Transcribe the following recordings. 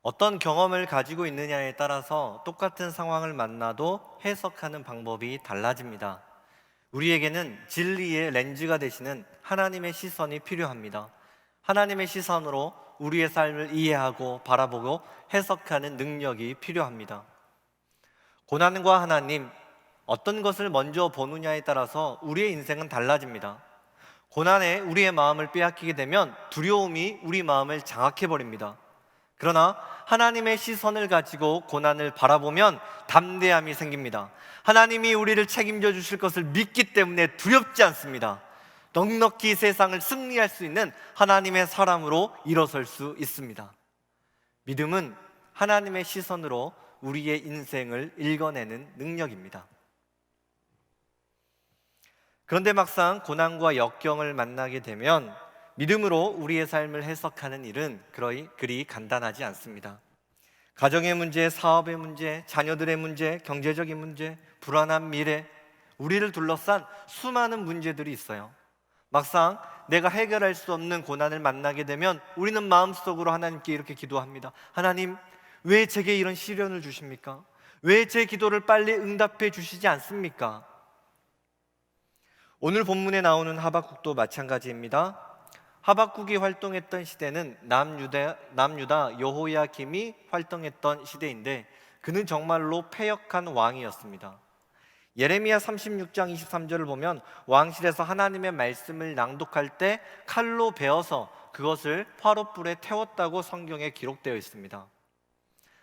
어떤 경험을 가지고 있느냐에 따라서 똑같은 상황을 만나도 해석하는 방법이 달라집니다. 우리에게는 진리의 렌즈가 되시는 하나님의 시선이 필요합니다. 하나님의 시선으로 우리의 삶을 이해하고 바라보고 해석하는 능력이 필요합니다. 고난과 하나님, 어떤 것을 먼저 보느냐에 따라서 우리의 인생은 달라집니다. 고난에 우리의 마음을 빼앗기게 되면 두려움이 우리 마음을 장악해버립니다. 그러나 하나님의 시선을 가지고 고난을 바라보면 담대함이 생깁니다. 하나님이 우리를 책임져 주실 것을 믿기 때문에 두렵지 않습니다. 넉넉히 세상을 승리할 수 있는 하나님의 사람으로 일어설 수 있습니다. 믿음은 하나님의 시선으로 우리의 인생을 읽어내는 능력입니다. 그런데 막상 고난과 역경을 만나게 되면 믿음으로 우리의 삶을 해석하는 일은 그리 간단하지 않습니다. 가정의 문제, 사업의 문제, 자녀들의 문제, 경제적인 문제, 불안한 미래, 우리를 둘러싼 수많은 문제들이 있어요. 막상 내가 해결할 수 없는 고난을 만나게 되면 우리는 마음속으로 하나님께 이렇게 기도합니다. 하나님, 왜 제게 이런 시련을 주십니까? 왜 제 기도를 빨리 응답해 주시지 않습니까? 오늘 본문에 나오는 하박국도 마찬가지입니다. 하박국이 활동했던 시대는 남유다 여호야김이 활동했던 시대인데 그는 정말로 패역한 왕이었습니다. 예레미야 36장 23절을 보면 왕실에서 하나님의 말씀을 낭독할 때 칼로 베어서 그것을 화롯불에 태웠다고 성경에 기록되어 있습니다.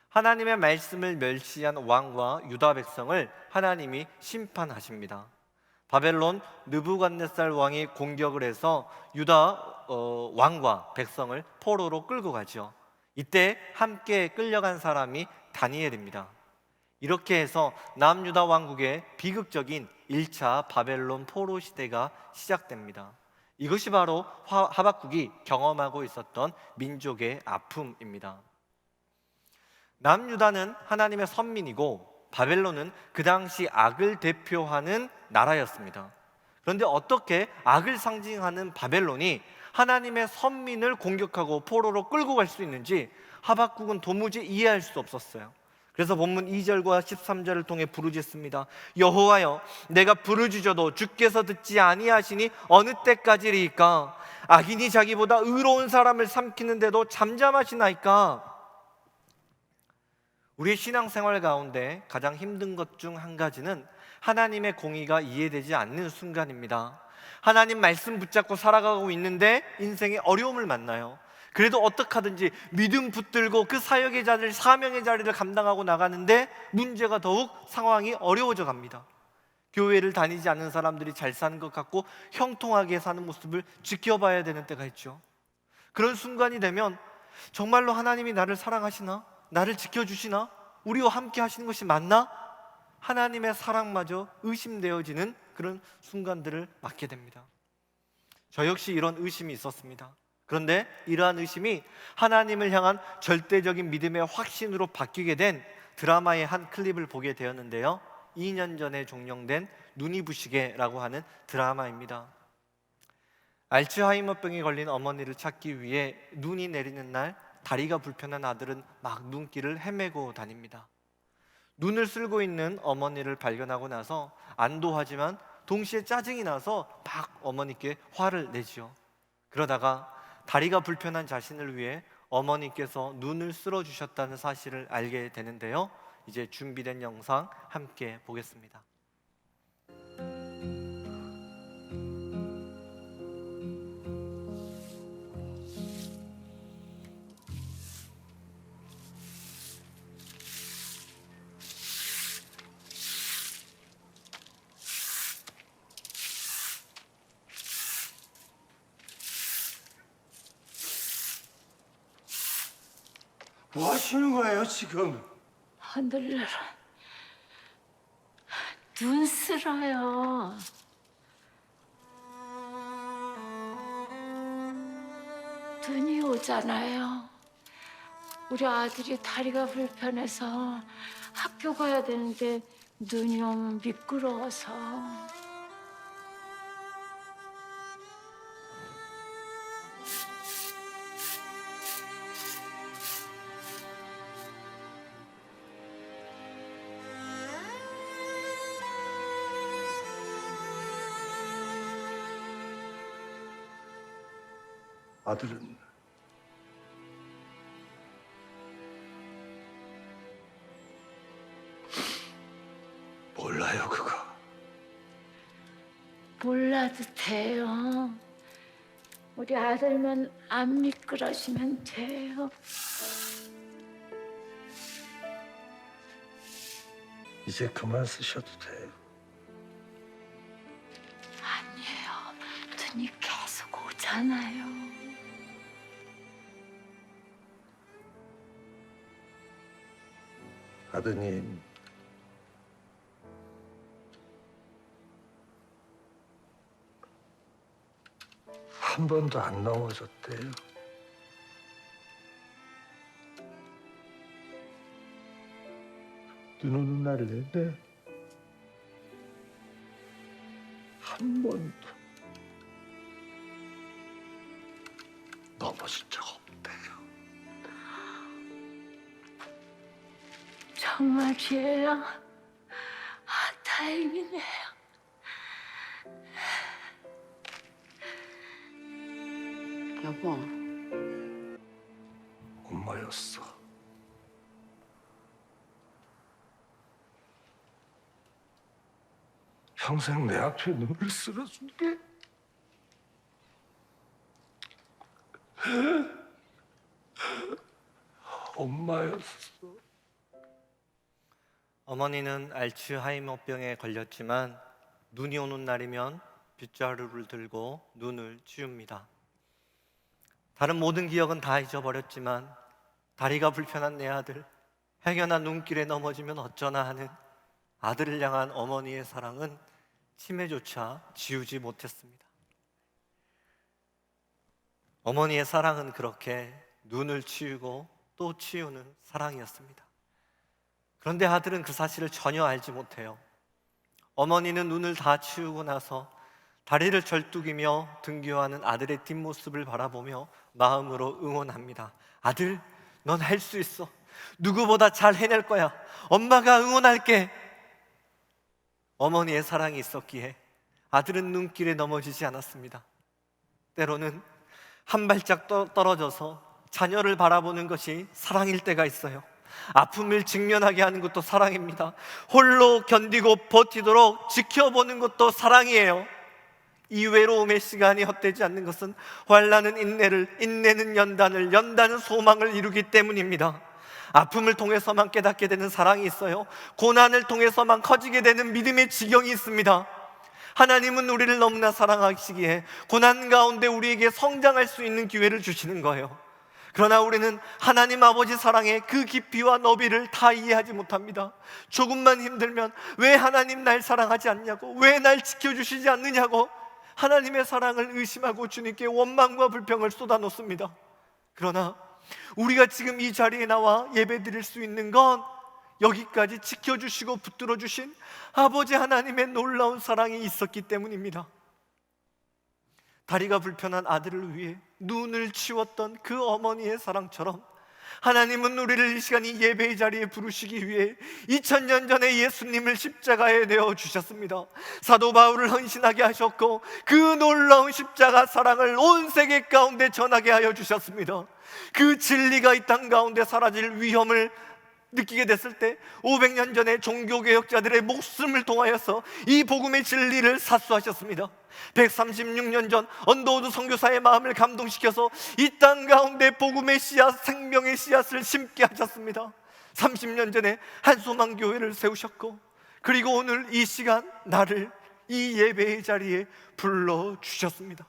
하나님의 말씀을 멸시한 왕과 유다 백성을 하나님이 심판하십니다. 바벨론 느부갓네살 왕이 공격을 해서 유다 왕과 백성을 포로로 끌고 가죠. 이때 함께 끌려간 사람이 다니엘입니다. 이렇게 해서 남유다 왕국의 비극적인 1차 바벨론 포로 시대가 시작됩니다. 이것이 바로 하박국이 경험하고 있었던 민족의 아픔입니다. 남유다는 하나님의 선민이고 바벨론은 그 당시 악을 대표하는 나라였습니다. 그런데 어떻게 악을 상징하는 바벨론이 하나님의 선민을 공격하고 포로로 끌고 갈 수 있는지 하박국은 도무지 이해할 수 없었어요. 그래서 본문 2절과 13절을 통해 부르짖습니다. 여호와여, 내가 부르짖어도 주께서 듣지 아니하시니 어느 때까지리이까? 악인이 자기보다 의로운 사람을 삼키는데도 잠잠하시나이까? 우리의 신앙생활 가운데 가장 힘든 것 중 한 가지는 하나님의 공의가 이해되지 않는 순간입니다. 하나님 말씀 붙잡고 살아가고 있는데 인생의 어려움을 만나요. 그래도 어떡하든지 믿음 붙들고 그 사역의 자리를, 사명의 자리를 감당하고 나가는데 문제가 더욱 상황이 어려워져 갑니다. 교회를 다니지 않는 사람들이 잘 사는 것 같고 형통하게 사는 모습을 지켜봐야 되는 때가 있죠. 그런 순간이 되면 정말로 하나님이 나를 사랑하시나? 나를 지켜주시나? 우리와 함께 하시는 것이 맞나? 하나님의 사랑마저 의심되어지는 그런 순간들을 맞게 됩니다. 저 역시 이런 의심이 있었습니다. 그런데 이러한 의심이 하나님을 향한 절대적인 믿음의 확신으로 바뀌게 된 드라마의 한 클립을 보게 되었는데요, 2년 전에 종영된 눈이 부시게라고 하는 드라마입니다. 알츠하이머병에 걸린 어머니를 찾기 위해 눈이 내리는 날 다리가 불편한 아들은 막 눈길을 헤매고 다닙니다. 눈을 쓸고 있는 어머니를 발견하고 나서 안도하지만 동시에 짜증이 나서 막 어머니께 화를 내지요. 그러다가 다리가 불편한 자신을 위해 어머니께서 눈을 쓸어주셨다는 사실을 알게 되는데요, 이제 준비된 영상 함께 보겠습니다. 뭐 하시는 거예요, 지금? 하늘나라 눈 쓸어요. 눈이 오잖아요. 우리 아들이 다리가 불편해서 학교 가야 되는데 눈이 오면 미끄러워서. 아들은 몰라요, 그거. 몰라도 돼요. 우리 아들만 안 미끄러지면 돼요. 이제 그만 쓰셔도 돼요. 아니에요. 눈이 계속 오잖아요. 아드님, 한 번도 안 넘어졌대요. 눈 오는 날 내내 한 번도 넘어진 적 없대요. 정말이에요? 아, 다행이네요. 여보, 엄마였어. 평생 내 앞에 눈을 쓸어준 게 엄마였어. 어머니는 알츠하이머병에 걸렸지만 눈이 오는 날이면 빗자루를 들고 눈을 치웁니다. 다른 모든 기억은 다 잊어버렸지만 다리가 불편한 내 아들, 행여나 눈길에 넘어지면 어쩌나 하는 아들을 향한 어머니의 사랑은 치매조차 지우지 못했습니다. 어머니의 사랑은 그렇게 눈을 치우고 또 치우는 사랑이었습니다. 그런데 아들은 그 사실을 전혀 알지 못해요. 어머니는 눈을 다 치우고 나서 다리를 절뚝이며 등교하는 아들의 뒷모습을 바라보며 마음으로 응원합니다. 아들, 넌 할 수 있어. 누구보다 잘 해낼 거야. 엄마가 응원할게. 어머니의 사랑이 있었기에 아들은 눈길에 넘어지지 않았습니다. 때로는 한 발짝 떨어져서 자녀를 바라보는 것이 사랑일 때가 있어요. 아픔을 직면하게 하는 것도 사랑입니다. 홀로 견디고 버티도록 지켜보는 것도 사랑이에요. 이 외로움의 시간이 헛되지 않는 것은 환난은 인내를, 인내는 연단을, 연단은 소망을 이루기 때문입니다. 아픔을 통해서만 깨닫게 되는 사랑이 있어요. 고난을 통해서만 커지게 되는 믿음의 지경이 있습니다. 하나님은 우리를 너무나 사랑하시기에 고난 가운데 우리에게 성장할 수 있는 기회를 주시는 거예요. 그러나 우리는 하나님 아버지 사랑의 그 깊이와 너비를 다 이해하지 못합니다. 조금만 힘들면 왜 하나님 날 사랑하지 않냐고, 왜 날 지켜주시지 않느냐고 하나님의 사랑을 의심하고 주님께 원망과 불평을 쏟아놓습니다. 그러나 우리가 지금 이 자리에 나와 예배드릴 수 있는 건 여기까지 지켜주시고 붙들어 주신 아버지 하나님의 놀라운 사랑이 있었기 때문입니다. 다리가 불편한 아들을 위해 눈을 치웠던 그 어머니의 사랑처럼 하나님은 우리를 이 시간 이 예배의 자리에 부르시기 위해 2000년 전에 예수님을 십자가에 내어 주셨습니다. 사도 바울을 헌신하게 하셨고 그 놀라운 십자가 사랑을 온 세계 가운데 전하게 하여 주셨습니다. 그 진리가 이 땅 가운데 사라질 위험을 느끼게 됐을 때 500년 전에 종교개혁자들의 목숨을 통하여서 이 복음의 진리를 사수하셨습니다. 136년 전 언더우드 선교사의 마음을 감동시켜서 이 땅 가운데 복음의 씨앗, 생명의 씨앗을 심게 하셨습니다. 30년 전에 한소망교회를 세우셨고, 그리고 오늘 이 시간 나를 이 예배의 자리에 불러주셨습니다.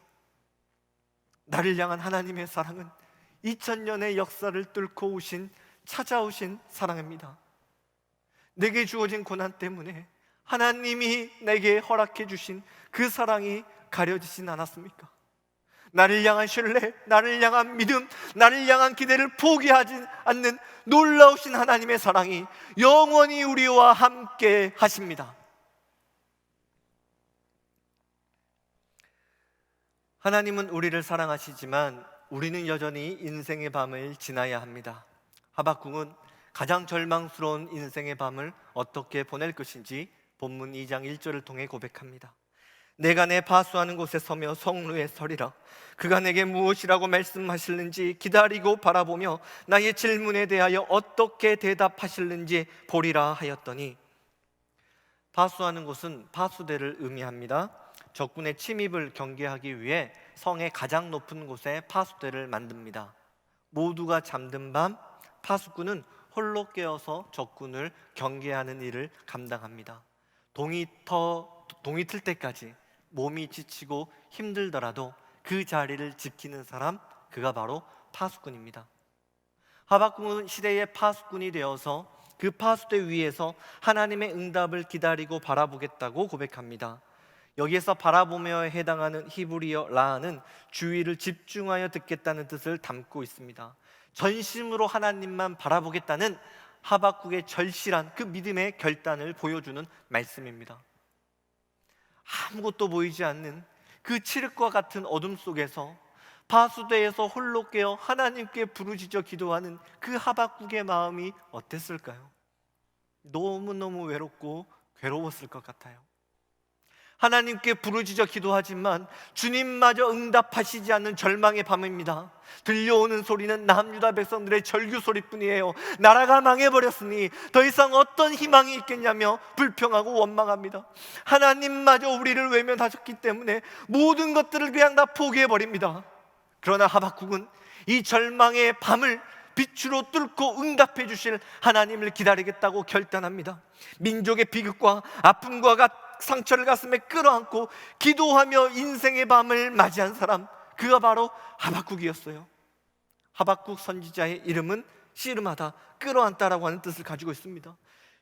나를 향한 하나님의 사랑은 2000년의 역사를 뚫고 찾아오신 사랑입니다. 내게 주어진 고난 때문에 하나님이 내게 허락해 주신 그 사랑이 가려지진 않았습니까? 나를 향한 신뢰, 나를 향한 믿음, 나를 향한 기대를 포기하지 않는 놀라우신 하나님의 사랑이 영원히 우리와 함께 하십니다. 하나님은 우리를 사랑하시지만 우리는 여전히 인생의 밤을 지나야 합니다. 하박국은 가장 절망스러운 인생의 밤을 어떻게 보낼 것인지 본문 2장 1절을 통해 고백합니다. 내가 내 파수하는 곳에 서며 성루에 서리라. 그가 내게 무엇이라고 말씀하실는지 기다리고 바라보며 나의 질문에 대하여 어떻게 대답하실는지 보리라 하였더니, 파수하는 곳은 파수대를 의미합니다. 적군의 침입을 경계하기 위해 성의 가장 높은 곳에 파수대를 만듭니다. 모두가 잠든 밤 파수꾼은 홀로 깨어서 적군을 경계하는 일을 감당합니다. 동이 틀 때까지 몸이 지치고 힘들더라도 그 자리를 지키는 사람, 그가 바로 파수꾼입니다. 하박국은 시대의 파수꾼이 되어서 그 파수대 위에서 하나님의 응답을 기다리고 바라보겠다고 고백합니다. 여기에서 바라보며에 해당하는 히브리어 라는 주의를 집중하여 듣겠다는 뜻을 담고 있습니다. 전심으로 하나님만 바라보겠다는 하박국의 절실한 그 믿음의 결단을 보여주는 말씀입니다. 아무것도 보이지 않는 그 칠흑과 같은 어둠 속에서 파수대에서 홀로 깨어 하나님께 부르짖어 기도하는 그 하박국의 마음이 어땠을까요? 너무너무 외롭고 괴로웠을 것 같아요. 하나님께 부르짖어 기도하지만 주님마저 응답하시지 않는 절망의 밤입니다. 들려오는 소리는 남유다 백성들의 절규 소리뿐이에요. 나라가 망해버렸으니 더 이상 어떤 희망이 있겠냐며 불평하고 원망합니다. 하나님마저 우리를 외면하셨기 때문에 모든 것들을 그냥 다 포기해버립니다. 그러나 하박국은 이 절망의 밤을 빛으로 뚫고 응답해 주실 하나님을 기다리겠다고 결단합니다. 민족의 비극과 아픔과 상처를 가슴에 끌어안고 기도하며 인생의 밤을 맞이한 사람, 그가 바로 하박국이었어요. 하박국 선지자의 이름은 씨름하다, 끌어안다라고 하는 뜻을 가지고 있습니다.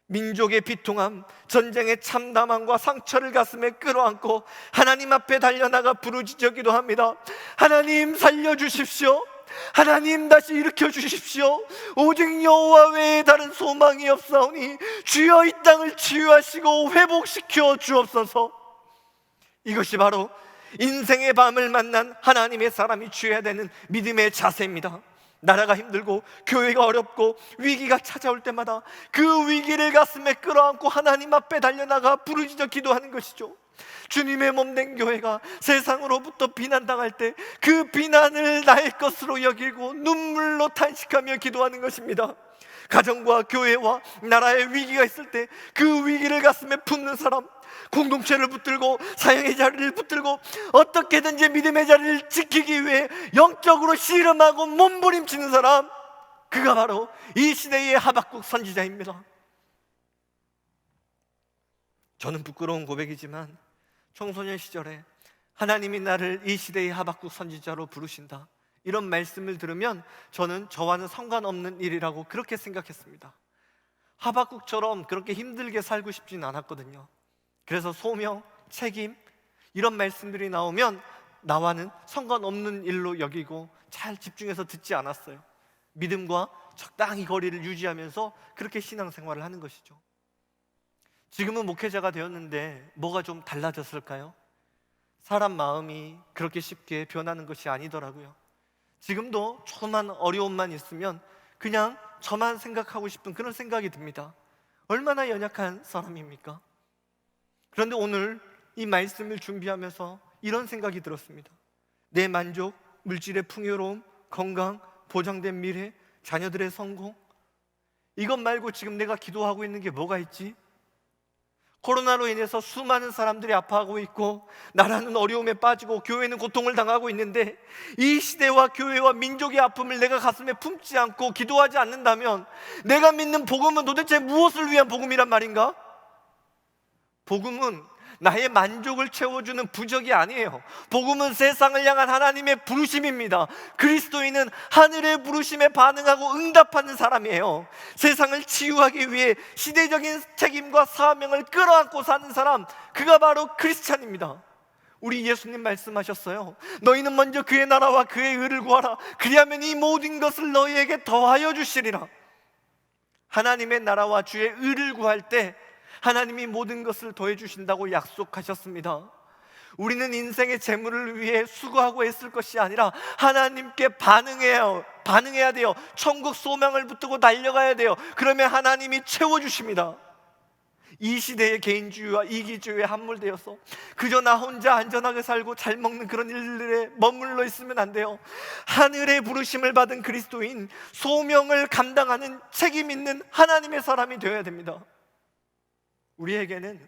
민족의 비통함, 전쟁의 참담함과 상처를 가슴에 끌어안고 하나님 앞에 달려나가 부르짖어 기도합니다. 하나님 살려주십시오. 하나님 다시 일으켜 주십시오. 오직 여호와 외에 다른 소망이 없사오니 주여 이 땅을 치유하시고 회복시켜 주옵소서. 이것이 바로 인생의 밤을 만난 하나님의 사람이 취해야 되는 믿음의 자세입니다. 나라가 힘들고 교회가 어렵고 위기가 찾아올 때마다 그 위기를 가슴에 끌어안고 하나님 앞에 달려나가 부르짖어 기도하는 것이죠. 주님의 몸된 교회가 세상으로부터 비난당할 때 그 비난을 나의 것으로 여기고 눈물로 탄식하며 기도하는 것입니다. 가정과 교회와 나라의 위기가 있을 때 그 위기를 가슴에 품는 사람, 공동체를 붙들고 사형의 자리를 붙들고 어떻게든지 믿음의 자리를 지키기 위해 영적으로 씨름하고 몸부림치는 사람, 그가 바로 이 시대의 하박국 선지자입니다. 저는 부끄러운 고백이지만 청소년 시절에 하나님이 나를 이 시대의 하박국 선지자로 부르신다, 이런 말씀을 들으면 저는 저와는 상관없는 일이라고 그렇게 생각했습니다. 하박국처럼 그렇게 힘들게 살고 싶진 않았거든요. 그래서 소명, 책임, 이런 말씀들이 나오면 나와는 상관없는 일로 여기고 잘 집중해서 듣지 않았어요. 믿음과 적당히 거리를 유지하면서 그렇게 신앙생활을 하는 것이죠. 지금은 목회자가 되었는데 뭐가 좀 달라졌을까요? 사람 마음이 그렇게 쉽게 변하는 것이 아니더라고요. 지금도 조그만 어려움만 있으면 그냥 저만 생각하고 싶은 그런 생각이 듭니다. 얼마나 연약한 사람입니까? 그런데 오늘 이 말씀을 준비하면서 이런 생각이 들었습니다. 내 만족, 물질의 풍요로움, 건강, 보장된 미래, 자녀들의 성공, 이것 말고 지금 내가 기도하고 있는 게 뭐가 있지? 코로나로 인해서 수많은 사람들이 아파하고 있고 나라는 어려움에 빠지고 교회는 고통을 당하고 있는데 이 시대와 교회와 민족의 아픔을 내가 가슴에 품지 않고 기도하지 않는다면 내가 믿는 복음은 도대체 무엇을 위한 복음이란 말인가? 복음은 나의 만족을 채워주는 부적이 아니에요. 복음은 세상을 향한 하나님의 부르심입니다. 그리스도인은 하늘의 부르심에 반응하고 응답하는 사람이에요. 세상을 치유하기 위해 시대적인 책임과 사명을 끌어안고 사는 사람, 그가 바로 크리스찬입니다. 우리 예수님 말씀하셨어요. 너희는 먼저 그의 나라와 그의 의를 구하라. 그리하면 이 모든 것을 너희에게 더하여 주시리라. 하나님의 나라와 주의 의를 구할 때 하나님이 모든 것을 더해 주신다고 약속하셨습니다. 우리는 인생의 재물을 위해 수고하고 애쓸 것이 아니라 하나님께 반응해야 돼요. 천국 소망을 붙들고 달려가야 돼요. 그러면 하나님이 채워주십니다. 이 시대의 개인주의와 이기주의에 함몰되어서 그저 나 혼자 안전하게 살고 잘 먹는 그런 일들에 머물러 있으면 안 돼요. 하늘의 부르심을 받은 그리스도인, 소명을 감당하는 책임 있는 하나님의 사람이 되어야 됩니다. 우리에게는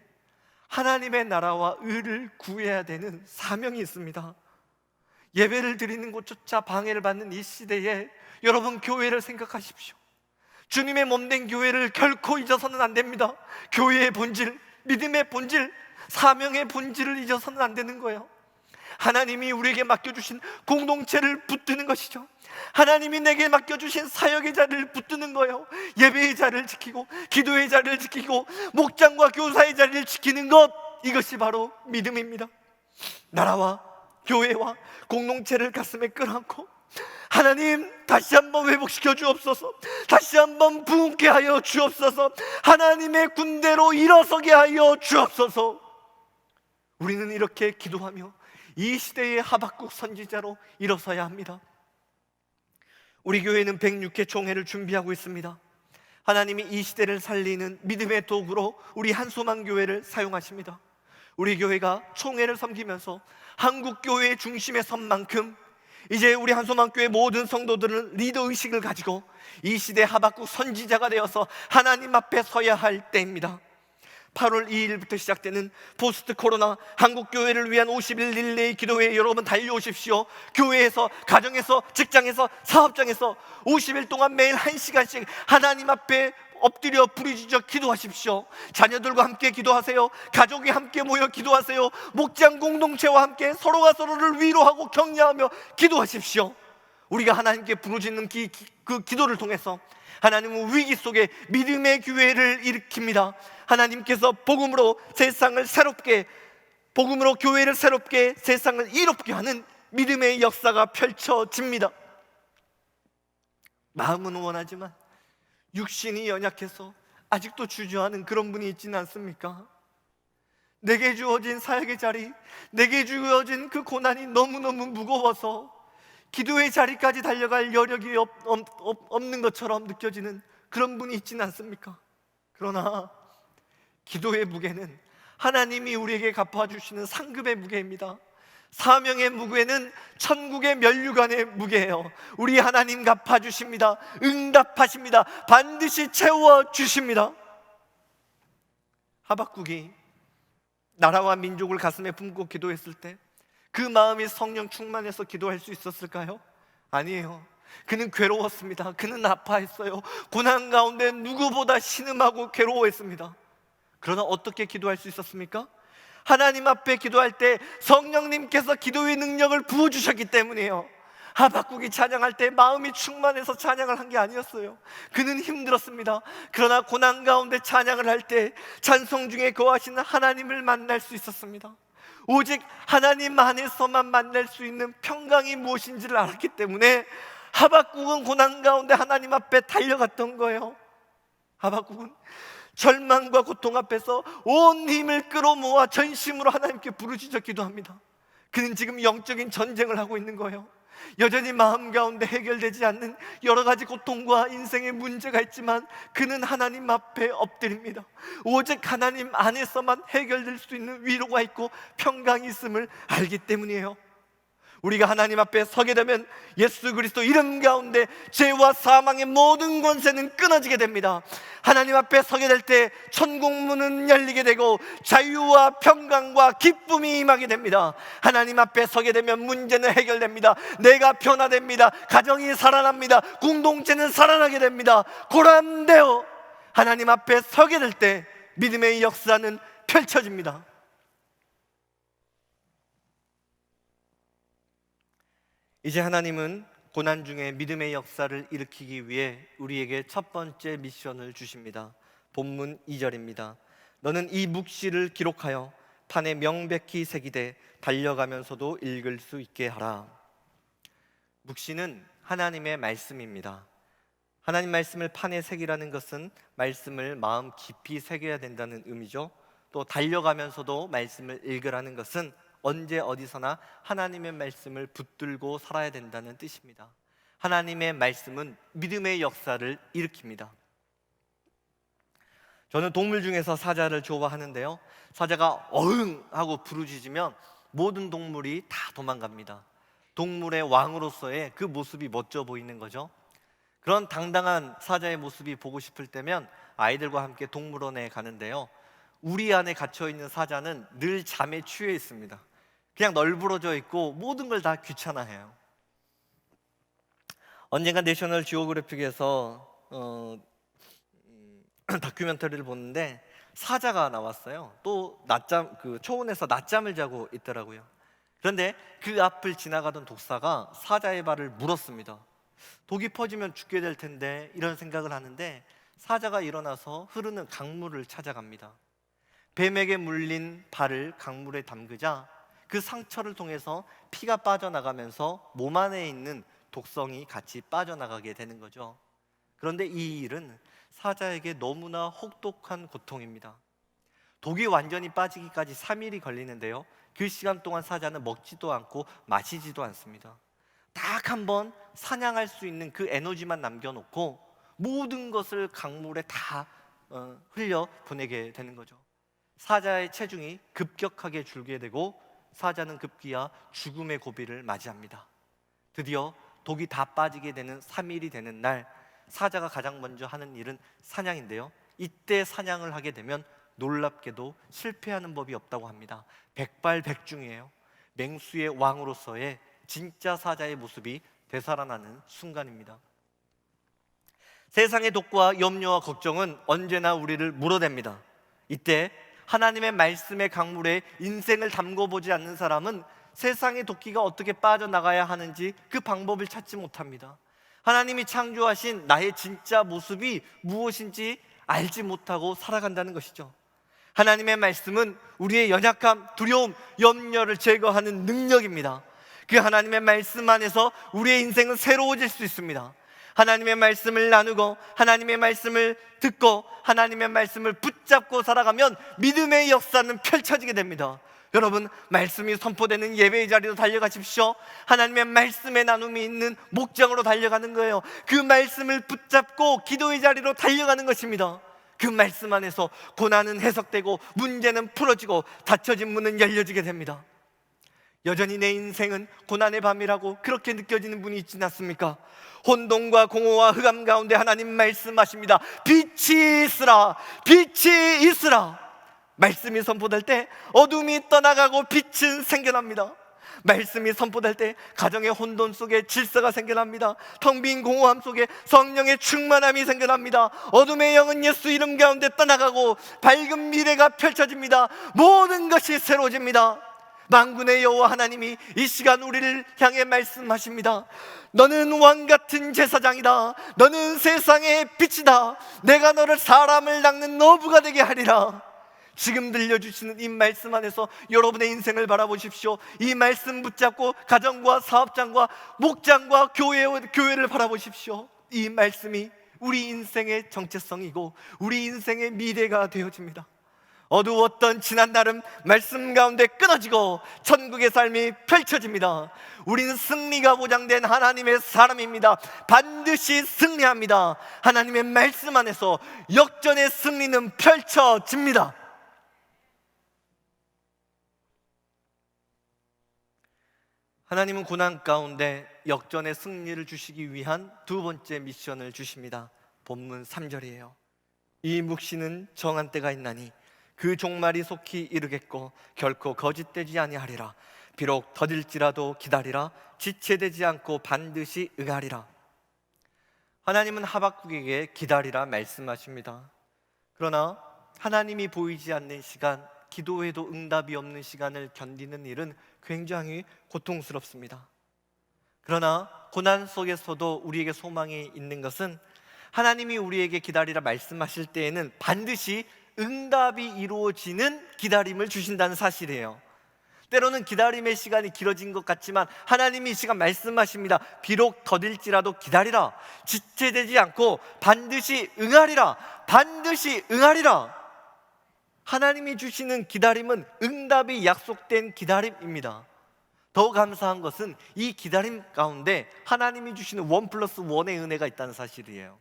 하나님의 나라와 의를 구해야 되는 사명이 있습니다. 예배를 드리는 곳조차 방해를 받는 이 시대에 여러분, 교회를 생각하십시오. 주님의 몸된 교회를 결코 잊어서는 안 됩니다. 교회의 본질, 믿음의 본질, 사명의 본질을 잊어서는 안 되는 거예요. 하나님이 우리에게 맡겨주신 공동체를 붙드는 것이죠. 하나님이 내게 맡겨주신 사역의 자리를 붙드는 거예요. 예배의 자리를 지키고, 기도의 자리를 지키고, 목장과 교사의 자리를 지키는 것, 이것이 바로 믿음입니다. 나라와 교회와 공동체를 가슴에 끌어안고, 하나님 다시 한번 회복시켜 주옵소서, 다시 한번 부흥케 하여 주옵소서, 하나님의 군대로 일어서게 하여 주옵소서. 우리는 이렇게 기도하며 이 시대의 하박국 선지자로 일어서야 합니다. 우리 교회는 106회 총회를 준비하고 있습니다. 하나님이 이 시대를 살리는 믿음의 도구로 우리 한소망교회를 사용하십니다. 우리 교회가 총회를 섬기면서 한국교회의 중심에 선 만큼 이제 우리 한소망교회 모든 성도들은 리더의식을 가지고 이 시대 하박국 선지자가 되어서 하나님 앞에 서야 할 때입니다. 8월 2일부터 시작되는 포스트 코로나 한국교회를 위한 50일 릴레이 기도회에 여러분 달려오십시오. 교회에서, 가정에서, 직장에서, 사업장에서 50일 동안 매일 1시간씩 하나님 앞에 엎드려 부르짖어 기도하십시오. 자녀들과 함께 기도하세요. 가족이 함께 모여 기도하세요. 목장 공동체와 함께 서로가 서로를 위로하고 격려하며 기도하십시오. 우리가 하나님께 부르짖는 그 기도를 통해서 하나님은 위기 속에 믿음의 교회를 일으킵니다. 하나님께서 복음으로 세상을 새롭게, 복음으로 교회를 새롭게, 세상을 이롭게 하는 믿음의 역사가 펼쳐집니다. 마음은 원하지만 육신이 연약해서 아직도 주저하는 그런 분이 있지는 않습니까? 내게 주어진 사역의 자리, 내게 주어진 그 고난이 너무너무 무거워서 기도의 자리까지 달려갈 여력이 없는 것처럼 느껴지는 그런 분이 있지는 않습니까? 그러나 기도의 무게는 하나님이 우리에게 갚아주시는 상급의 무게입니다. 사명의 무게는 천국의 면류관의 무게예요. 우리 하나님 갚아주십니다. 응답하십니다. 반드시 채워주십니다. 하박국이 나라와 민족을 가슴에 품고 기도했을 때 그 마음이 성령 충만해서 기도할 수 있었을까요? 아니에요. 그는 괴로웠습니다. 그는 아파했어요. 고난 가운데 누구보다 신음하고 괴로워했습니다. 그러나 어떻게 기도할 수 있었습니까? 하나님 앞에 기도할 때 성령님께서 기도의 능력을 부어주셨기 때문이에요. 하박국이 찬양할 때 마음이 충만해서 찬양을 한 게 아니었어요. 그는 힘들었습니다. 그러나 고난 가운데 찬양을 할 때 찬송 중에 거하시는 하나님을 만날 수 있었습니다. 오직 하나님 안에서만 만날 수 있는 평강이 무엇인지를 알았기 때문에 하박국은 고난 가운데 하나님 앞에 달려갔던 거예요. 하박국은 절망과 고통 앞에서 온 힘을 끌어모아 전심으로 하나님께 부르짖어 기도합니다. 그는 지금 영적인 전쟁을 하고 있는 거예요. 여전히 마음 가운데 해결되지 않는 여러 가지 고통과 인생의 문제가 있지만 그는 하나님 앞에 엎드립니다. 오직 하나님 안에서만 해결될 수 있는 위로가 있고 평강이 있음을 알기 때문이에요. 우리가 하나님 앞에 서게 되면 예수 그리스도 이름 가운데 죄와 사망의 모든 권세는 끊어지게 됩니다. 하나님 앞에 서게 될 때 천국 문은 열리게 되고 자유와 평강과 기쁨이 임하게 됩니다. 하나님 앞에 서게 되면 문제는 해결됩니다. 내가 변화됩니다. 가정이 살아납니다. 공동체는 살아나게 됩니다. 고람되어 하나님 앞에 서게 될 때 믿음의 역사는 펼쳐집니다. 이제 하나님은 고난 중에 믿음의 역사를 일으키기 위해 우리에게 첫 번째 미션을 주십니다. 본문 2절입니다. 너는 이 묵시를 기록하여 판에 명백히 새기되 달려가면서도 읽을 수 있게 하라. 묵시는 하나님의 말씀입니다. 하나님 말씀을 판에 새기라는 것은 말씀을 마음 깊이 새겨야 된다는 의미죠. 또 달려가면서도 말씀을 읽으라는 것은 언제 어디서나 하나님의 말씀을 붙들고 살아야 된다는 뜻입니다. 하나님의 말씀은 믿음의 역사를 일으킵니다. 저는 동물 중에서 사자를 좋아하는데요. 사자가 어흥 하고 부르짖으면 모든 동물이 다 도망갑니다. 동물의 왕으로서의 그 모습이 멋져 보이는 거죠. 그런 당당한 사자의 모습이 보고 싶을 때면 아이들과 함께 동물원에 가는데요. 우리 안에 갇혀 있는 사자는 늘 잠에 취해 있습니다. 그냥 널브러져 있고 모든 걸 다 귀찮아해요. 언젠가 내셔널 지오그래픽에서 다큐멘터리를 보는데 사자가 나왔어요. 또 초원에서 낮잠을 자고 있더라고요. 그런데 그 앞을 지나가던 독사가 사자의 발을 물었습니다. 독이 퍼지면 죽게 될 텐데 이런 생각을 하는데 사자가 일어나서 흐르는 강물을 찾아갑니다. 뱀에게 물린 발을 강물에 담그자 그 상처를 통해서 피가 빠져나가면서 몸 안에 있는 독성이 같이 빠져나가게 되는 거죠. 그런데 이 일은 사자에게 너무나 혹독한 고통입니다. 독이 완전히 빠지기까지 3일이 걸리는데요. 그 시간 동안 사자는 먹지도 않고 마시지도 않습니다. 딱 한 번 사냥할 수 있는 그 에너지만 남겨놓고 모든 것을 강물에 다 흘려 보내게 되는 거죠. 사자의 체중이 급격하게 줄게 되고 사자는 급기야 죽음의 고비를 맞이합니다. 드디어 독이 다 빠지게 되는 3일이 되는 날, 사자가 가장 먼저 하는 일은 사냥인데요. 이때 사냥을 하게 되면 놀랍게도 실패하는 법이 없다고 합니다. 백발백중이에요. 맹수의 왕으로서의 진짜 사자의 모습이 되살아나는 순간입니다. 세상의 독과 염려와 걱정은 언제나 우리를 물어댑니다. 이때 하나님의 말씀의 강물에 인생을 담궈보지 않는 사람은 세상의 도끼가 어떻게 빠져나가야 하는지 그 방법을 찾지 못합니다. 하나님이 창조하신 나의 진짜 모습이 무엇인지 알지 못하고 살아간다는 것이죠. 하나님의 말씀은 우리의 연약함, 두려움, 염려를 제거하는 능력입니다. 그 하나님의 말씀 안에서 우리의 인생은 새로워질 수 있습니다. 하나님의 말씀을 나누고 하나님의 말씀을 듣고 하나님의 말씀을 붙잡고 살아가면 믿음의 역사는 펼쳐지게 됩니다. 여러분, 말씀이 선포되는 예배의 자리로 달려가십시오. 하나님의 말씀의 나눔이 있는 목장으로 달려가는 거예요. 그 말씀을 붙잡고 기도의 자리로 달려가는 것입니다. 그 말씀 안에서 고난은 해석되고 문제는 풀어지고 닫혀진 문은 열려지게 됩니다. 여전히 내 인생은 고난의 밤이라고 그렇게 느껴지는 분이 있지 않습니까? 혼돈과 공허와 흑암 가운데 하나님 말씀하십니다. 빛이 있으라, 빛이 있으라. 말씀이 선포될 때 어둠이 떠나가고 빛은 생겨납니다. 말씀이 선포될 때 가정의 혼돈 속에 질서가 생겨납니다. 텅 빈 공허함 속에 성령의 충만함이 생겨납니다. 어둠의 영은 예수 이름 가운데 떠나가고 밝은 미래가 펼쳐집니다. 모든 것이 새로워집니다. 만군의 여호와 하나님이 이 시간 우리를 향해 말씀하십니다. 너는 왕같은 제사장이다. 너는 세상의 빛이다. 내가 너를 사람을 닦는 노부가 되게 하리라. 지금 들려주시는 이 말씀 안에서 여러분의 인생을 바라보십시오. 이 말씀 붙잡고 가정과 사업장과 목장과 교회를 바라보십시오. 이 말씀이 우리 인생의 정체성이고 우리 인생의 미래가 되어집니다. 어두웠던 지난날은 말씀 가운데 끊어지고 천국의 삶이 펼쳐집니다. 우리는 승리가 보장된 하나님의 사람입니다. 반드시 승리합니다. 하나님의 말씀 안에서 역전의 승리는 펼쳐집니다. 하나님은 고난 가운데 역전의 승리를 주시기 위한 두 번째 미션을 주십니다. 본문 3절이에요. 이 묵시는 정한 때가 있나니 그 종말이 속히 이르겠고 결코 거짓되지 아니하리라. 비록 더딜지라도 기다리라. 지체되지 않고 반드시 응하리라. 하나님은 하박국에게 기다리라 말씀하십니다. 그러나 하나님이 보이지 않는 시간, 기도해도 응답이 없는 시간을 견디는 일은 굉장히 고통스럽습니다. 그러나 고난 속에서도 우리에게 소망이 있는 것은 하나님이 우리에게 기다리라 말씀하실 때에는 반드시 응답이 이루어지는 기다림을 주신다는 사실이에요. 때로는 기다림의 시간이 길어진 것 같지만 하나님이 이 시간 말씀하십니다. 비록 더딜지라도 기다리라. 지체되지 않고 반드시 응하리라. 반드시 응하리라. 하나님이 주시는 기다림은 응답이 약속된 기다림입니다. 더 감사한 것은 이 기다림 가운데 하나님이 주시는 1+1의 은혜가 있다는 사실이에요.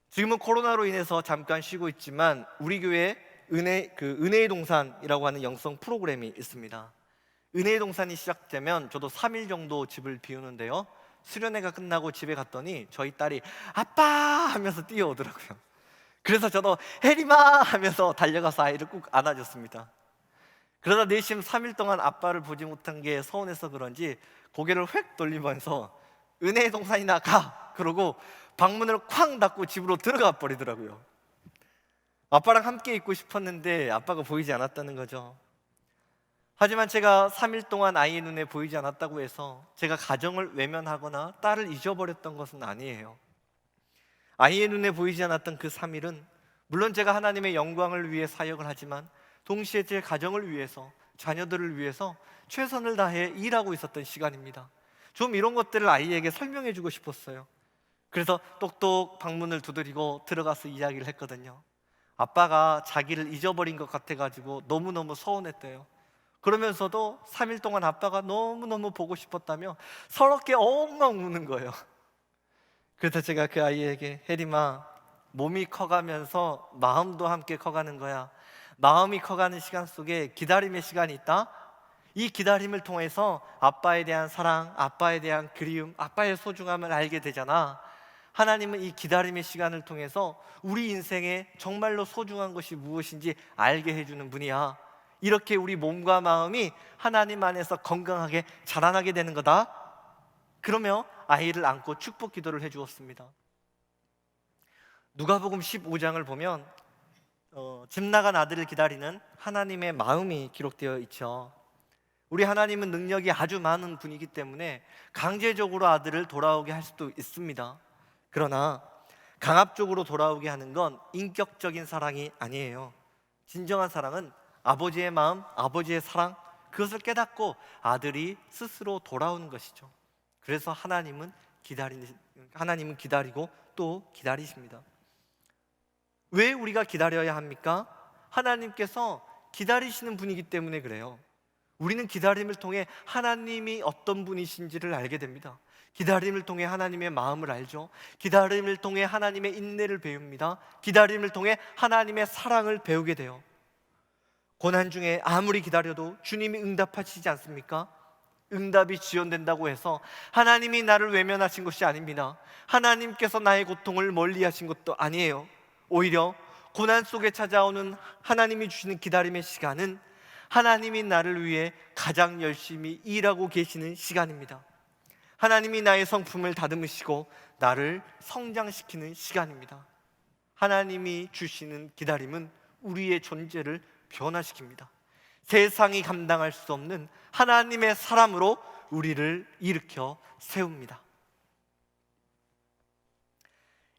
지금은 코로나로 인해서 잠깐 쉬고 있지만 우리 교회에 은혜의 동산이라고 하는 영성 프로그램이 있습니다. 은혜의 동산이 시작되면 저도 3일 정도 집을 비우는데요, 수련회가 끝나고 집에 갔더니 저희 딸이 아빠 하면서 뛰어오더라고요. 그래서 저도 혜림아 하면서 달려가서 아이를 꼭 안아줬습니다. 그러다 내심 3일 동안 아빠를 보지 못한 게 서운해서 그런지 고개를 휙 돌리면서 은혜의 동산이나 가! 그러고 방문을 쾅 닫고 집으로 들어가 버리더라고요. 아빠랑 함께 있고 싶었는데 아빠가 보이지 않았다는 거죠. 하지만 제가 3일 동안 아이의 눈에 보이지 않았다고 해서 제가 가정을 외면하거나 딸을 잊어버렸던 것은 아니에요. 아이의 눈에 보이지 않았던 그 3일은 물론 제가 하나님의 영광을 위해 사역을 하지만 동시에 제 가정을 위해서, 자녀들을 위해서 최선을 다해 일하고 있었던 시간입니다. 좀 이런 것들을 아이에게 설명해 주고 싶었어요. 그래서 똑똑 방문을 두드리고 들어가서 이야기를 했거든요. 아빠가 자기를 잊어버린 것 같아가지고 너무너무 서운했대요. 그러면서도 3일 동안 아빠가 너무너무 보고 싶었다며 서럽게 엉엉 우는 거예요. 그래서 제가 그 아이에게 혜림아, 몸이 커가면서 마음도 함께 커가는 거야. 마음이 커가는 시간 속에 기다림의 시간이 있다. 이 기다림을 통해서 아빠에 대한 사랑, 아빠에 대한 그리움, 아빠의 소중함을 알게 되잖아. 하나님은 이 기다림의 시간을 통해서 우리 인생에 정말로 소중한 것이 무엇인지 알게 해주는 분이야. 이렇게 우리 몸과 마음이 하나님 안에서 건강하게 자라나게 되는 거다. 그러며 아이를 안고 축복 기도를 해주었습니다. 누가복음 15장을 보면 집 나간 아들을 기다리는 하나님의 마음이 기록되어 있죠. 우리 하나님은 능력이 아주 많은 분이기 때문에 강제적으로 아들을 돌아오게 할 수도 있습니다. 그러나 강압적으로 돌아오게 하는 건 인격적인 사랑이 아니에요. 진정한 사랑은 아버지의 마음, 아버지의 사랑, 그것을 깨닫고 아들이 스스로 돌아오는 것이죠. 그래서 하나님은 기다리고 또 기다리십니다. 왜 우리가 기다려야 합니까? 하나님께서 기다리시는 분이기 때문에 그래요. 우리는 기다림을 통해 하나님이 어떤 분이신지를 알게 됩니다. 기다림을 통해 하나님의 마음을 알죠. 기다림을 통해 하나님의 인내를 배웁니다. 기다림을 통해 하나님의 사랑을 배우게 돼요. 고난 중에 아무리 기다려도 주님이 응답하시지 않습니까? 응답이 지연된다고 해서 하나님이 나를 외면하신 것이 아닙니다. 하나님께서 나의 고통을 멀리하신 것도 아니에요. 오히려 고난 속에 찾아오는 하나님이 주시는 기다림의 시간은 하나님이 나를 위해 가장 열심히 일하고 계시는 시간입니다. 하나님이 나의 성품을 다듬으시고 나를 성장시키는 시간입니다. 하나님이 주시는 기다림은 우리의 존재를 변화시킵니다. 세상이 감당할 수 없는 하나님의 사람으로 우리를 일으켜 세웁니다.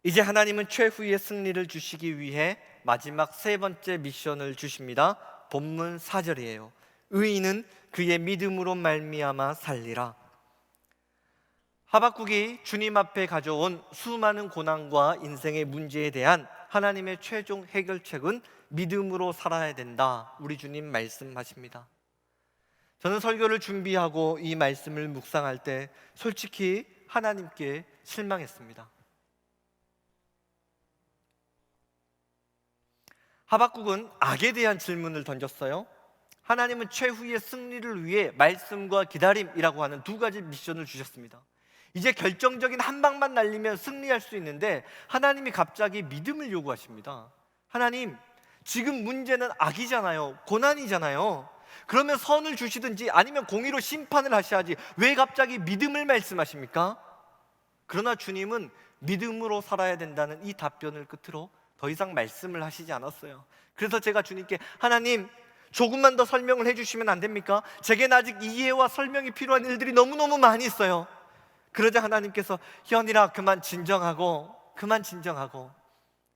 이제 하나님은 최후의 승리를 주시기 위해 마지막 세 번째 미션을 주십니다. 본문 4절이에요. 의인은 그의 믿음으로 말미암아 살리라. 하박국이 주님 앞에 가져온 수많은 고난과 인생의 문제에 대한 하나님의 최종 해결책은 믿음으로 살아야 된다. 우리 주님 말씀하십니다. 저는 설교를 준비하고 이 말씀을 묵상할 때 솔직히 하나님께 실망했습니다. 하박국은 악에 대한 질문을 던졌어요. 하나님은 최후의 승리를 위해 말씀과 기다림이라고 하는 두 가지 미션을 주셨습니다. 이제 결정적인 한 방만 날리면 승리할 수 있는데 하나님이 갑자기 믿음을 요구하십니다. 하나님, 지금 문제는 악이잖아요. 고난이잖아요. 그러면 선을 주시든지 아니면 공의로 심판을 하셔야지 왜 갑자기 믿음을 말씀하십니까? 그러나 주님은 믿음으로 살아야 된다는 이 답변을 끝으로 더 이상 말씀을 하시지 않았어요. 그래서 제가 주님께 하나님, 조금만 더 설명을 해주시면 안 됩니까? 제겐 아직 이해와 설명이 필요한 일들이 너무너무 많이 있어요. 그러자 하나님께서 현이라 그만 진정하고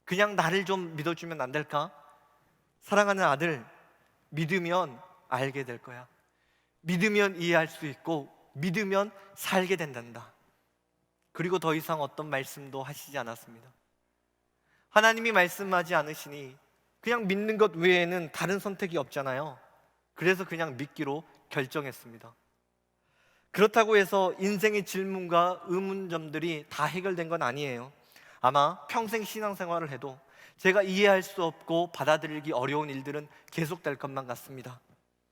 그냥 나를 좀 믿어주면 안 될까? 사랑하는 아들, 믿으면 알게 될 거야. 믿으면 이해할 수 있고 믿으면 살게 된단다. 그리고 더 이상 어떤 말씀도 하시지 않았습니다. 하나님이 말씀하지 않으시니 그냥 믿는 것 외에는 다른 선택이 없잖아요. 그래서 그냥 믿기로 결정했습니다. 그렇다고 해서 인생의 질문과 의문점들이 다 해결된 건 아니에요. 아마 평생 신앙생활을 해도 제가 이해할 수 없고 받아들이기 어려운 일들은 계속될 것만 같습니다.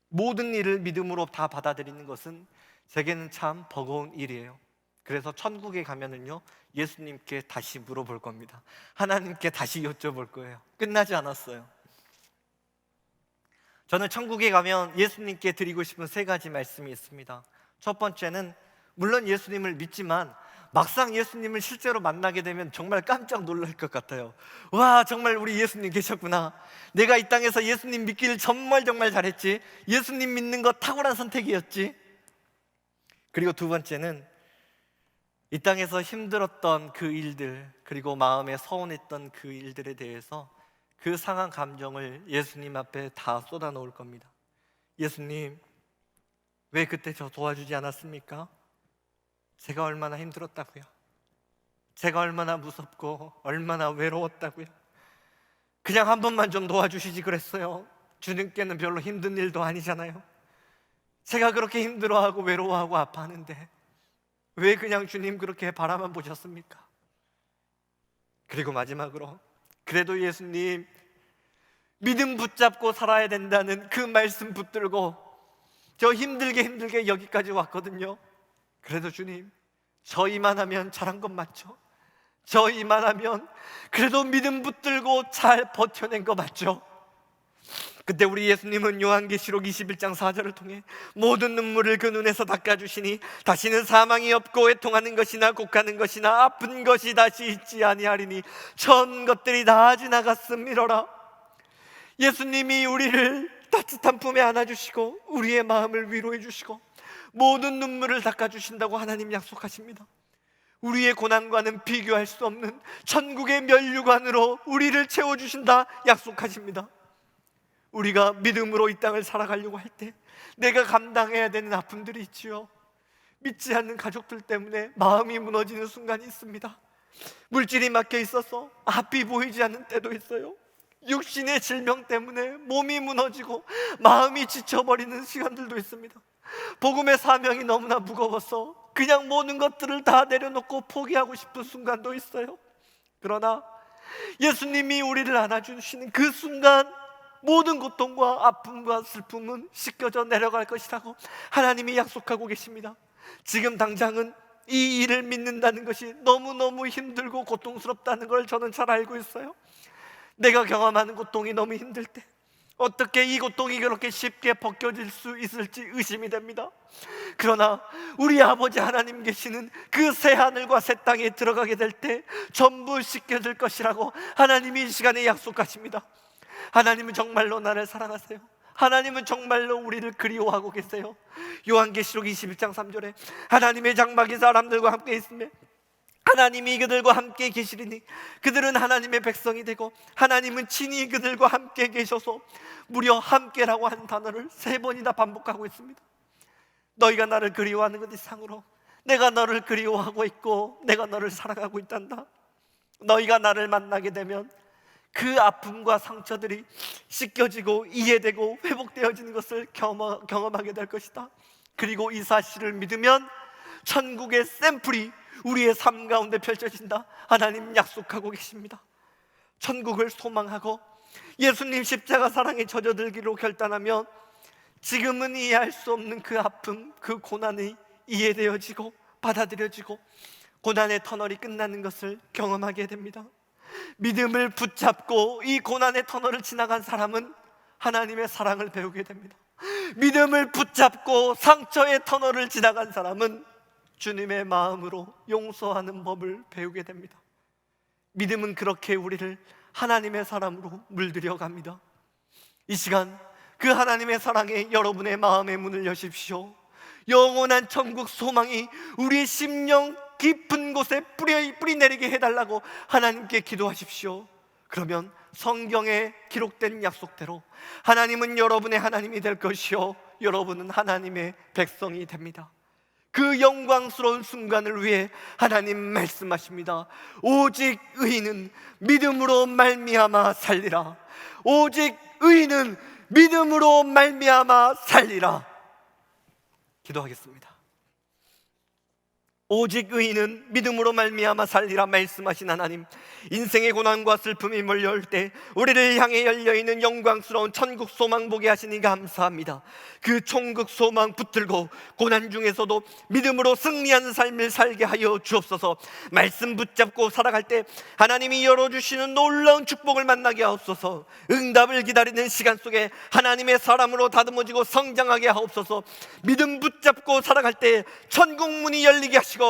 모든 일을 믿음으로 다 받아들이는 것은 제게는 참 버거운 일이에요. 그래서 천국에 가면은요, 예수님께 다시 물어볼 겁니다. 하나님께 다시 여쭤볼 거예요. 끝나지 않았어요. 저는 천국에 가면 예수님께 드리고 싶은 3가지 말씀이 있습니다. 첫 번째는, 물론 예수님을 믿지만 막상 예수님을 실제로 만나게 되면 정말 깜짝 놀랄 것 같아요. 와, 정말 우리 예수님 계셨구나. 내가 이 땅에서 예수님 믿기를 정말 잘했지. 예수님 믿는 거 탁월한 선택이었지. 그리고 두 번째는, 이 땅에서 힘들었던 그 일들, 그리고 마음에 서운했던 그 일들에 대해서 그 상한 감정을 예수님 앞에 다 쏟아놓을 겁니다. 예수님, 왜 그때 저 도와주지 않았습니까? 제가 얼마나 힘들었다고요? 제가 얼마나 무섭고 얼마나 외로웠다고요? 그냥 한 번만 좀 도와주시지 그랬어요. 주님께는 별로 힘든 일도 아니잖아요. 제가 그렇게 힘들어하고 외로워하고 아파하는데 왜 그냥 주님 그렇게 바라만 보셨습니까? 그리고 마지막으로, 그래도 예수님, 믿음 붙잡고 살아야 된다는 그 말씀 붙들고 저 힘들게 여기까지 왔거든요. 그래도 주님, 저 이만하면 잘한 것 맞죠? 저 이만하면 그래도 믿음 붙들고 잘 버텨낸 거 맞죠? 그때 우리 예수님은 요한계시록 21장 4절을 통해 모든 눈물을 그 눈에서 닦아주시니 다시는 사망이 없고 애통하는 것이나 곡하는 것이나 아픈 것이 다시 있지 아니하리니 전 것들이 다 지나갔음이로라. 예수님이 우리를 따뜻한 품에 안아주시고 우리의 마음을 위로해 주시고 모든 눈물을 닦아주신다고 하나님 약속하십니다. 우리의 고난과는 비교할 수 없는 천국의 면류관으로 우리를 채워주신다 약속하십니다. 우리가 믿음으로 이 땅을 살아가려고 할 때 내가 감당해야 되는 아픔들이 있지요. 믿지 않는 가족들 때문에 마음이 무너지는 순간이 있습니다. 물질이 막혀 있어서 앞이 보이지 않는 때도 있어요. 육신의 질병 때문에 몸이 무너지고 마음이 지쳐버리는 시간들도 있습니다. 복음의 사명이 너무나 무거워서 그냥 모든 것들을 다 내려놓고 포기하고 싶은 순간도 있어요. 그러나 예수님이 우리를 안아주시는 그 순간 모든 고통과 아픔과 슬픔은 씻겨져 내려갈 것이라고 하나님이 약속하고 계십니다. 지금 당장은 이 일을 믿는다는 것이 너무너무 힘들고 고통스럽다는 걸 저는 잘 알고 있어요. 내가 경험하는 고통이 너무 힘들 때 어떻게 이 고통이 그렇게 쉽게 벗겨질 수 있을지 의심이 됩니다. 그러나 우리 아버지 하나님 계시는 그 새 하늘과 새 땅에 들어가게 될 때 전부 씻겨질 것이라고 하나님이 이 시간에 약속하십니다. 하나님은 정말로 나를 사랑하세요. 하나님은 정말로 우리를 그리워하고 계세요. 요한계시록 21장 3절에 하나님의 장막이 사람들과 함께 있으며 하나님이 그들과 함께 계시리니 그들은 하나님의 백성이 되고 하나님은 친히 그들과 함께 계셔서 무려 함께라고 한 단어를 3번이나 반복하고 있습니다. 너희가 나를 그리워하는 것 이상으로 내가 너를 그리워하고 있고 내가 너를 사랑하고 있단다. 너희가 나를 만나게 되면 그 아픔과 상처들이 씻겨지고 이해되고 회복되어지는 것을 경험하게 될 것이다. 그리고 이 사실을 믿으면 천국의 샘플이 우리의 삶 가운데 펼쳐진다. 하나님 약속하고 계십니다. 천국을 소망하고 예수님 십자가 사랑에 젖어들기로 결단하면 지금은 이해할 수 없는 그 아픔, 그 고난이 이해되어지고 받아들여지고 고난의 터널이 끝나는 것을 경험하게 됩니다. 믿음을 붙잡고 이 고난의 터널을 지나간 사람은 하나님의 사랑을 배우게 됩니다. 믿음을 붙잡고 상처의 터널을 지나간 사람은 주님의 마음으로 용서하는 법을 배우게 됩니다. 믿음은 그렇게 우리를 하나님의 사람으로 물들여 갑니다. 이 시간 그 하나님의 사랑에 여러분의 마음의 문을 여십시오. 영원한 천국 소망이 우리의 심령 깊은 곳에 뿌리 내리게 해달라고 하나님께 기도하십시오. 그러면 성경에 기록된 약속대로 하나님은 여러분의 하나님이 될 것이요 여러분은 하나님의 백성이 됩니다. 그 영광스러운 순간을 위해 하나님 말씀하십니다. 오직 의인은 믿음으로 말미암아 살리라. 오직 의인은 믿음으로 말미암아 살리라. 기도하겠습니다. 오직 의인은 믿음으로 말미암아 살리라 말씀하신 하나님, 인생의 고난과 슬픔이 몰려올 때 우리를 향해 열려있는 영광스러운 천국 소망 보게 하시니 감사합니다. 그 천국 소망 붙들고 고난 중에서도 믿음으로 승리하는 삶을 살게 하여 주옵소서. 말씀 붙잡고 살아갈 때 하나님이 열어주시는 놀라운 축복을 만나게 하옵소서. 응답을 기다리는 시간 속에 하나님의 사람으로 다듬어지고 성장하게 하옵소서. 믿음 붙잡고 살아갈 때 천국 문이 열리게 하시고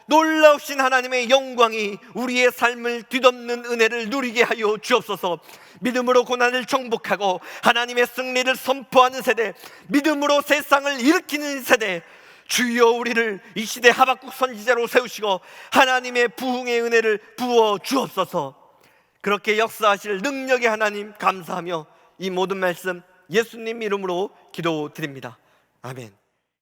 놀라우신 하나님의 영광이 우리의 삶을 뒤덮는 은혜를 누리게 하여 주옵소서. 믿음으로 고난을 정복하고 하나님의 승리를 선포하는 세대, 믿음으로 세상을 일으키는 세대, 주여 우리를 이 시대 하박국 선지자로 세우시고 하나님의 부흥의 은혜를 부어 주옵소서. 그렇게 역사하실 능력의 하나님 감사하며 이 모든 말씀 예수님 이름으로 기도드립니다. 아멘.